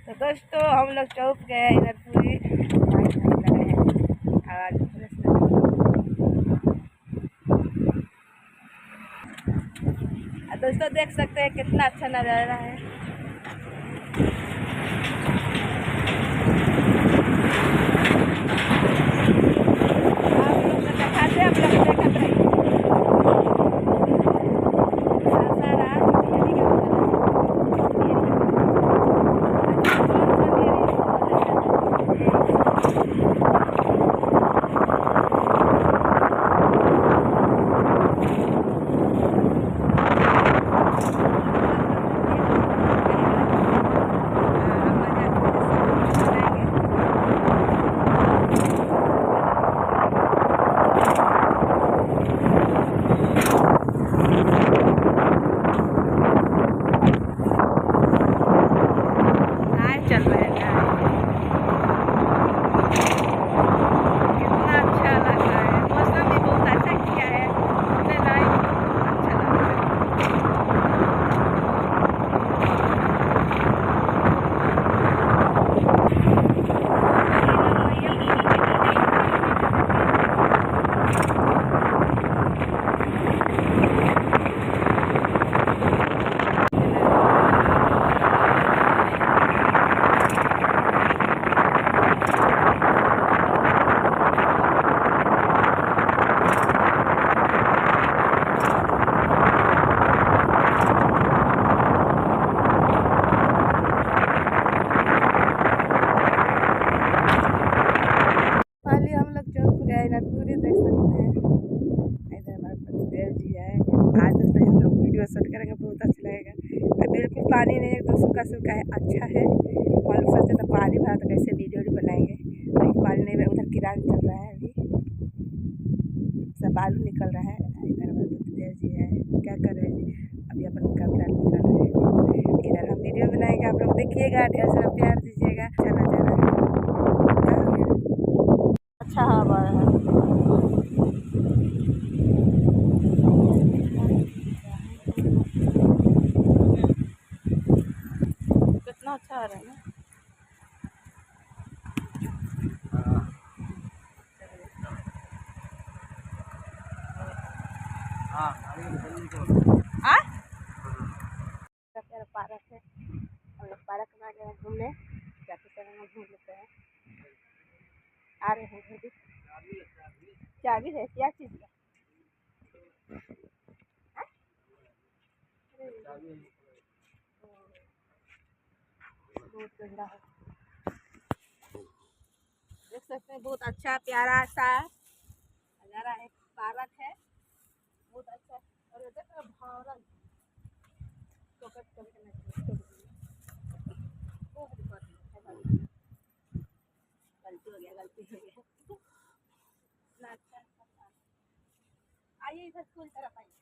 तो दोस्तों हम लोग चौक गए इधर पूरी दोस्तों देख सकते हैं कितना अच्छा नज़ारा है। आप लोग को दिखाते आप लोग देखते रहिए। चल रहा है कितना अच्छा लग रहा है। मौसम भी बहुत अच्छा किया है। हमें लाइव अच्छा लग रहा पूरी देख सकते हैं। इधर हमारे पतिदेव जी है। आज दोस्तों हम लोग वीडियो शूट करेंगे, बहुत अच्छा लगेगा। बिल्कुल पानी नहीं है, तो सूखा सूखा है, अच्छा है। और सोचते तो पानी भरा तो कैसे वीडियो भी बनाएंगे, लेकिन पानी नहीं है। उधर किरान चल रहा है, अभी सब बालू निकल रहा है। इधर हमारे पतिदेव जी है, क्या कर रहे हैं जी, अभी अपन कपड़ा निकल रहे हैं। इधर हम वीडियो बनाएंगे, आप लोग देखिएगा, ढेर सारा प्यार दीजिएगा। अच्छा नज़ारा है, अच्छा हवा है। कितना अच्छा आ रहा है ना। प्यारा पार्क है। हम लोग पार्क में आ गए घूमने, जाते समय घूम लेते हैं। आ रहे हैं घर भी। चाबी है क्या चीज़ का? बहुत गंदा है, देख सकते हैं। बहुत अच्छा प्यारा सा नज़ारा है। पार्क है बहुत अच्छा। और देखो भवन गलती हो गया। आइए इधर स्कूल तरफ आइए।